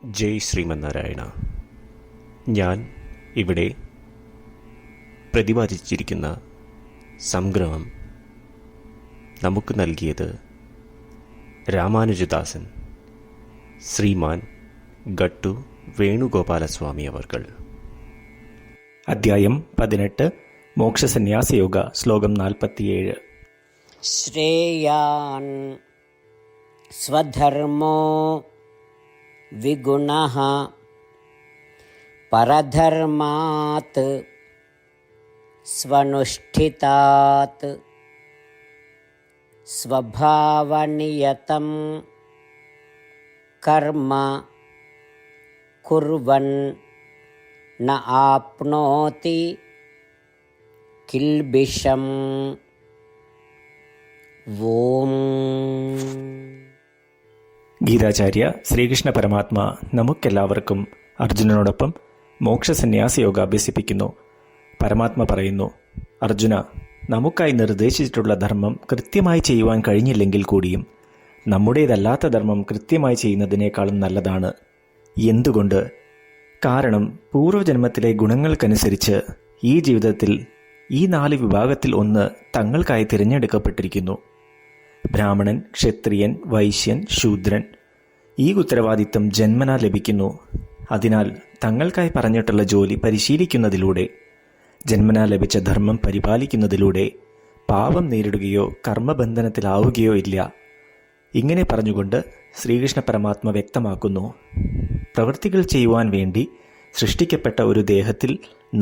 ജയ് ശ്രീമന്നാരായണ. ഞാൻ ഇവിടെ പ്രതിപാദിച്ചിരിക്കുന്ന സംഗ്രഹം നമുക്ക് നൽകിയത് രാമാനുജദാസൻ ശ്രീമാൻ ഗട്ടു വേണുഗോപാലസ്വാമി അവർകൾ. അധ്യായം 18 മോക്ഷസന്യാസയോഗ. ശ്ലോകം 47. ശ്രേയാൻ സ്വധർമ്മോ വിഗുണഃ പരധർമാത് സ്വനുഷ്ഠിതാത് സ്വഭാവനിയതം കർമ്മ കുർവൻ ന ആപ്നോതി കിൽബിഷം. ഓം. ഗീതാചാര്യ ശ്രീകൃഷ്ണ പരമാത്മ നമുക്കെല്ലാവർക്കും അർജുനനോടൊപ്പം മോക്ഷസന്യാസയോഗ അഭ്യസിപ്പിക്കുന്നു. പരമാത്മ പറയുന്നു, അർജുന, നമുക്കായി നിർദ്ദേശിച്ചിട്ടുള്ള ധർമ്മം കൃത്യമായി ചെയ്യുവാൻ കഴിഞ്ഞില്ലെങ്കിൽ കൂടിയും നമ്മുടേതല്ലാത്ത ധർമ്മം കൃത്യമായി ചെയ്യുന്നതിനേക്കാളും നല്ലതാണ്. എന്തുകൊണ്ട്? കാരണം പൂർവ്വജന്മത്തിലെ ഗുണങ്ങൾക്കനുസരിച്ച് ഈ ജീവിതത്തിൽ ഈ 4 വിഭാഗത്തിൽ ഒന്ന് തങ്ങൾക്കായി തിരഞ്ഞെടുക്കപ്പെട്ടിരിക്കുന്നു. ബ്രാഹ്മണൻ, ക്ഷത്രിയൻ, വൈശ്യൻ, ശൂദ്രൻ. ഈ ഉത്തരവാദിത്തം ജന്മനാ ലഭിക്കുന്നു. അതിനാൽ തങ്ങൾക്കായി പറഞ്ഞിട്ടുള്ള ജോലി പരിശീലിക്കുന്നതിലൂടെ, ജന്മനാ ലഭിച്ച ധർമ്മം പരിപാലിക്കുന്നതിലൂടെ പാപം നേരിടുകയോ കർമ്മബന്ധനത്തിലാവുകയോ ഇല്ല. ഇങ്ങനെ പറഞ്ഞുകൊണ്ട് ശ്രീകൃഷ്ണ പരമാത്മ വ്യക്തമാക്കുന്നു, പ്രവൃത്തികൾ ചെയ്യുവാൻ വേണ്ടി സൃഷ്ടിക്കപ്പെട്ട ഒരു ദേഹത്തിൽ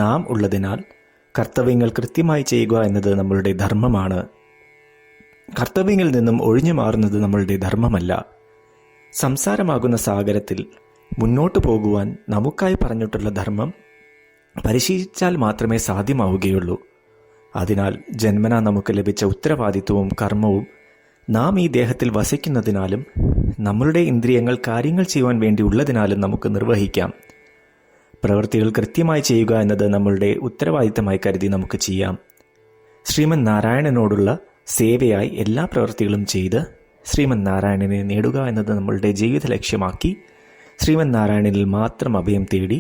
നാം ഉള്ളതിനാൽ കർത്തവ്യങ്ങൾ കൃത്യമായി ചെയ്യുക എന്നത് നമ്മളുടെ ധർമ്മമാണ്. കർത്തവ്യങ്ങളിൽ നിന്നും ഒഴിഞ്ഞു മാറുന്നത് നമ്മളുടെ ധർമ്മമല്ല. സംസാരമാകുന്ന സാഗരത്തിൽ മുന്നോട്ടു പോകുവാൻ നമുക്കായി പറഞ്ഞിട്ടുള്ള ധർമ്മം പരിശീലിച്ചാൽ മാത്രമേ സാധ്യമാവുകയുള്ളൂ. അതിനാൽ ജന്മനാ നമുക്ക് ലഭിച്ച ഉത്തരവാദിത്വവും കർമ്മവും നാം ഈ ദേഹത്തിൽ വസിക്കുന്നതിനാലും നമ്മളുടെ ഇന്ദ്രിയങ്ങൾ കാര്യങ്ങൾ ചെയ്യുവാൻ വേണ്ടി ഉള്ളതിനാലും നമുക്ക് നിർവഹിക്കാം. പ്രവൃത്തികൾ കൃത്യമായി ചെയ്യുക എന്നത് നമ്മളുടെ ഉത്തരവാദിത്തമായി കരുതി നമുക്ക് ചെയ്യാം. ശ്രീമൻ നാരായണനോടുള്ള സേവയായി എല്ലാ പ്രവൃത്തികളും ചെയ്ത് ശ്രീമൻ നാരായണനെ നേടുക എന്നത് നമ്മളുടെ ജീവിത ലക്ഷ്യമാക്കി ശ്രീമൻ നാരായണനിൽ മാത്രം അഭയം തേടി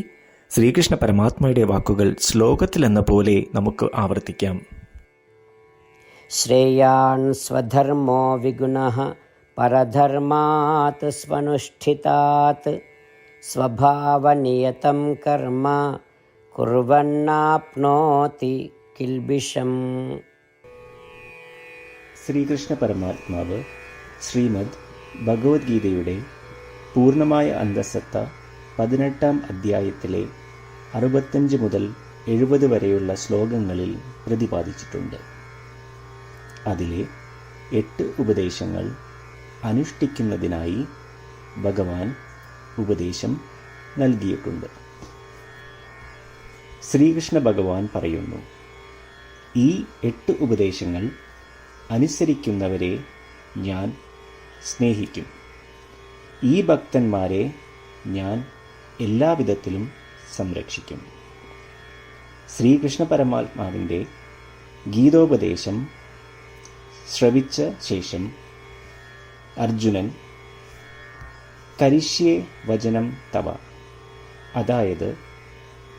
ശ്രീകൃഷ്ണ പരമാത്മയുടെ വാക്കുകൾ ശ്ലോകത്തിലെന്ന പോലെ നമുക്ക് ആവർത്തിക്കാം. ശ്രേയാൻ സ്വധർമ്മോ വിഗുണഃ പരധർമാത് സ്വനുഷ്ഠിതാത് സ്വഭാവനിയതം കർമ്മ കുർവന്നാപ്നോതി കിൽബിഷം. ശ്രീകൃഷ്ണ പരമാത്മാവ് ശ്രീമദ് ഭഗവത്ഗീതയുടെ പൂർണ്ണമായ അന്തസത്ത 18-ാം അധ്യായത്തിലെ 65 മുതൽ 70 വരെയുള്ള ശ്ലോകങ്ങളിൽ പ്രതിപാദിച്ചിട്ടുണ്ട്. അതിലെ 8 ഉപദേശങ്ങൾ അനുഷ്ഠിക്കുന്നതിനായി ഭഗവാൻ ഉപദേശം നൽകിയിട്ടുണ്ട്. ശ്രീകൃഷ്ണ ഭഗവാൻ പറയുന്നു, ഈ 8 ഉപദേശങ്ങൾ അനുസരിക്കുന്നവരെ ഞാൻ സ്നേഹിക്കും. ഈ ഭക്തന്മാരെ ഞാൻ എല്ലാവിധത്തിലും സംരക്ഷിക്കും. ശ്രീകൃഷ്ണ പരമാത്മാവിൻ്റെ ഗീതോപദേശം ശ്രവിച്ച ശേഷം അർജുനൻ കരിഷ്യേ വചനം തവ, അതായത്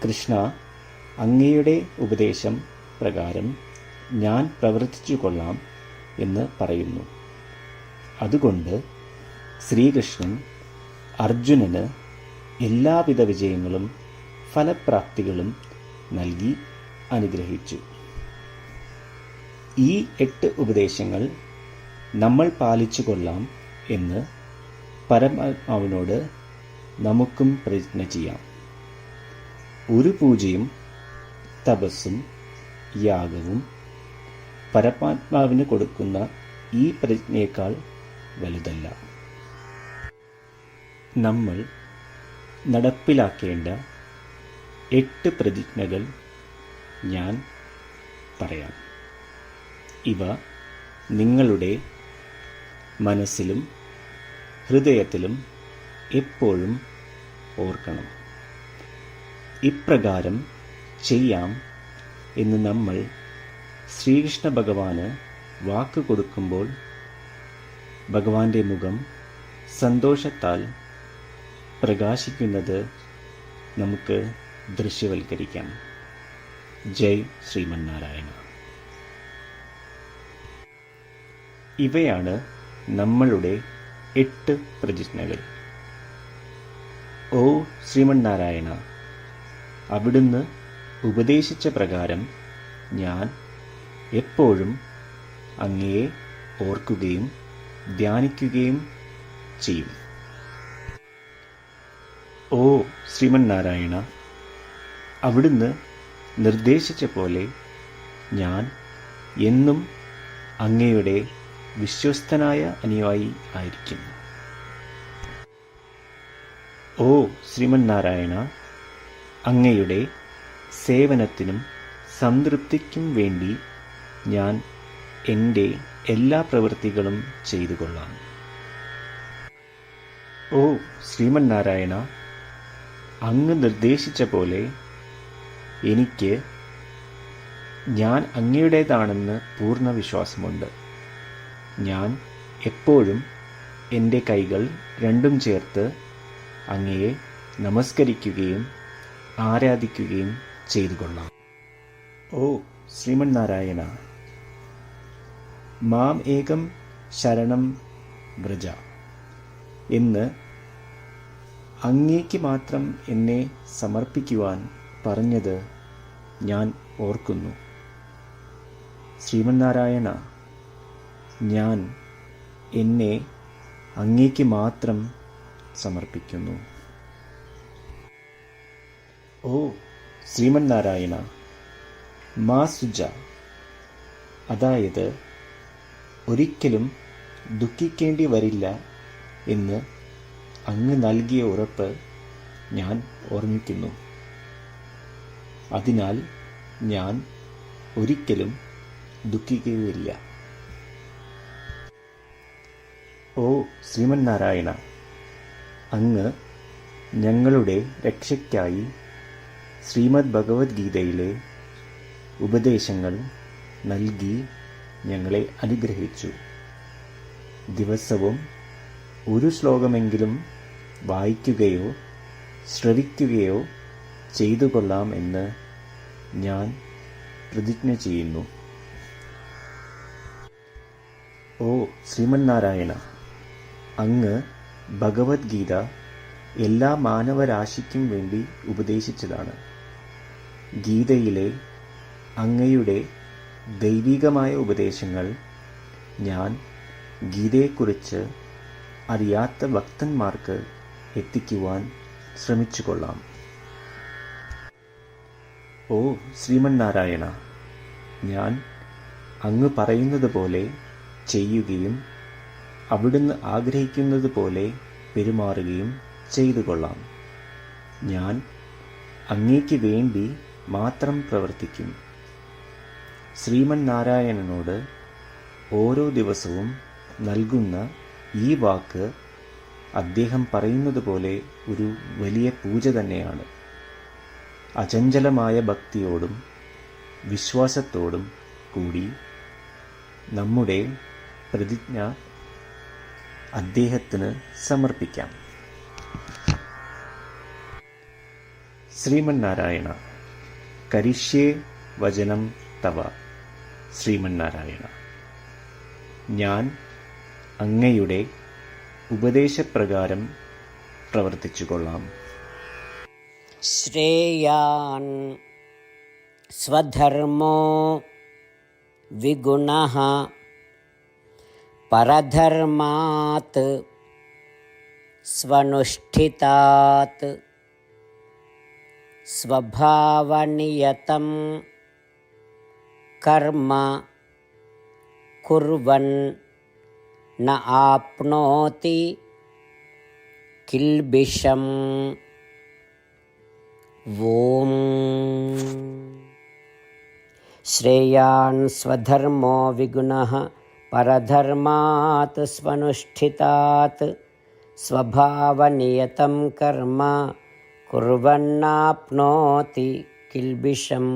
കൃഷ്ണ, അങ്ങയുടെ ഉപദേശം പ്രകാരം ഞാൻ പ്രവർത്തിച്ചു കൊള്ളാം എന്ന് പറയുന്നു. അതുകൊണ്ട് ശ്രീകൃഷ്ണൻ അർജുനന് എല്ലാവിധ വിജയങ്ങളും ഫലപ്രാപ്തികളും നൽകി അനുഗ്രഹിച്ചു. ഈ 8 ഉപദേശങ്ങൾ നമ്മൾ പാലിച്ചു കൊള്ളാം എന്ന് പരമാത്മാവിനോട് നമുക്കും പ്രതിജ്ഞ ചെയ്യാം. ഒരു പൂജയും തപസ്സും യാഗവും പരമാത്മാവിന് കൊടുക്കുന്ന ഈ പ്രതിജ്ഞയേക്കാൾ വലുതല്ല. നമ്മൾ നടപ്പിലാക്കേണ്ട 8 പ്രതിജ്ഞകൾ ഞാൻ പറയാം. ഇവ നിങ്ങളുടെ മനസ്സിലും ഹൃദയത്തിലും എപ്പോഴും ഓർക്കണം. ഇപ്രകാരം ചെയ്യാം എന്ന് നമ്മൾ ശ്രീകൃഷ്ണ ഭഗവാന് വാക്ക് കൊടുക്കുമ്പോൾ ഭഗവാന്റെ മുഖം സന്തോഷത്താൽ പ്രകാശിക്കുന്നത് നമുക്ക് ദൃശ്യവൽക്കരിക്കാം. ജയ് ശ്രീമന്നാരായണ. ഇവയാണ് നമ്മളുടെ 8 പ്രതിജ്ഞകൾ. ഓ ശ്രീമന്നാരായണ, അവിടുന്ന് ഉപദേശിച്ച പ്രകാരം ഞാൻ എപ്പോഴും അങ്ങയെ ഓർക്കുകയും ധ്യാനിക്കുകയും ചെയ്യും. ഓ ശ്രീമന്നാരായണ, അവിടുന്ന് നിർദ്ദേശിച്ച പോലെ ഞാൻ എന്നും അങ്ങയുടെ വിശ്വസ്തനായ അനുയായി ആയിരിക്കും. ഓ ശ്രീമന്നാരായണ, അങ്ങയുടെ സേവനത്തിനും സംതൃപ്തിക്കും വേണ്ടി ഞാൻ എൻ്റെ എല്ലാ പ്രവൃത്തികളും ചെയ്തു കൊള്ളാം. ഓ ശ്രീമന്നാരായണ, അങ്ങ് നിർദ്ദേശിച്ച പോലെ എനിക്ക് ഞാൻ അങ്ങയുടേതാണെന്ന് പൂർണ്ണ വിശ്വാസമുണ്ട്. ഞാൻ എപ്പോഴും എൻ്റെ കൈകൾ രണ്ടും ചേർത്ത് അങ്ങയെ നമസ്കരിക്കുകയും ആരാധിക്കുകയും ചെയ്തു കൊള്ളാം. ഓ ശ്രീമന്നാരായണ, മാം ഏകം ശരണം വ്രജ എന്ന് അങ്ങേക്ക് മാത്രം എന്നെ സമർപ്പിക്കുവാൻ പറഞ്ഞത് ഞാൻ ഓർക്കുന്നു. ശ്രീമന്നാരായണ, ഞാൻ എന്നെ അങ്ങേക്ക് മാത്രം സമർപ്പിക്കുന്നു. ഓ ശ്രീമന്നാരായണ, മാ സുജ, അതായത് ഒരിക്കലും ദുഃഖിക്കേണ്ടി വരില്ല എന്ന് അങ്ങ് നൽകിയ ഉറപ്പ് ഞാൻ ഓർമ്മിക്കുന്നു. അതിനാൽ ഞാൻ ഒരിക്കലും ദുഃഖിക്കുകയില്ല. ഓ ശ്രീമന്നാരായണ, അങ്ങ് ഞങ്ങളുടെ രക്ഷയ്ക്കായി ശ്രീമദ് ഭഗവത്ഗീതയിലെ ഉപദേശങ്ങൾ നൽകി ഞങ്ങളെ അനുഗ്രഹിച്ചു. ദിവസവും ഒരു ശ്ലോകമെങ്കിലും വായിക്കുകയോ ശ്രവിക്കുകയോ ചെയ്തു കൊള്ളാം എന്ന് ഞാൻ പ്രതിജ്ഞ ചെയ്യുന്നു. ഓ ശ്രീമന്നാരായണ, അങ്ങ് ഭഗവത്ഗീത എല്ലാ മാനവരാശിക്കും വേണ്ടി ഉപദേശിച്ചതാണ്. ഗീതയിലെ അങ്ങയുടെ ദൈവികമായ ഉപദേശങ്ങൾ ഞാൻ ഗീതയെക്കുറിച്ച് അറിയാത്ത ഭക്തന്മാർക്ക് എത്തിക്കുവാൻ ശ്രമിച്ചുകൊള്ളാം. ഓ ശ്രീമന്നാരായണ, ഞാൻ അങ്ങ് പറയുന്നത് പോലെ ചെയ്യുകയും അവിടുന്ന് ആഗ്രഹിക്കുന്നത് പോലെ പെരുമാറുകയും ചെയ്തു കൊള്ളാം. ഞാൻ അങ്ങേക്ക് വേണ്ടി മാത്രം പ്രവർത്തിക്കും. ശ്രീമന്നാരായണനോട് ഓരോ ദിവസവും നൽകുന്ന ഈ വാക്ക് അദ്ദേഹം പറയുന്നത് പോലെ ഒരു വലിയ പൂജ തന്നെയാണ്. അചഞ്ചലമായ ഭക്തിയോടും വിശ്വാസത്തോടും കൂടി നമ്മുടെ പ്രതിജ്ഞ അദ്ദേഹത്തിന് സമർപ്പിക്കാം. ശ്രീമന്നാരായണ, കരിഷ്യേ വചനം തവ. ശ്രീമന്നാരായണ, ഞാൻ അങ്ങയുടെ ഉപദേശപ്രകാരം പ്രവർത്തിച്ചു കൊള്ളാം. ശ്രേയാൻ സ്വധർമ്മോ വിഗുണഃ പരധർമാത് സ്വനുഷ്ഠിതാത് സ്വഭാവനിയതം കർമ്മ കുർവൻ ന ആപ്നോതി കിൽബിഷം. ഓം ശ്രേയാൻ സ്വധർമ്മോ വിഗുണഃ പരധർമാത് സ്വനുഷ്ഠിതാത് സ്വഭാവനിയതം കർമ്മ കുർവന്നാപ്നോതി കിൽബിഷം.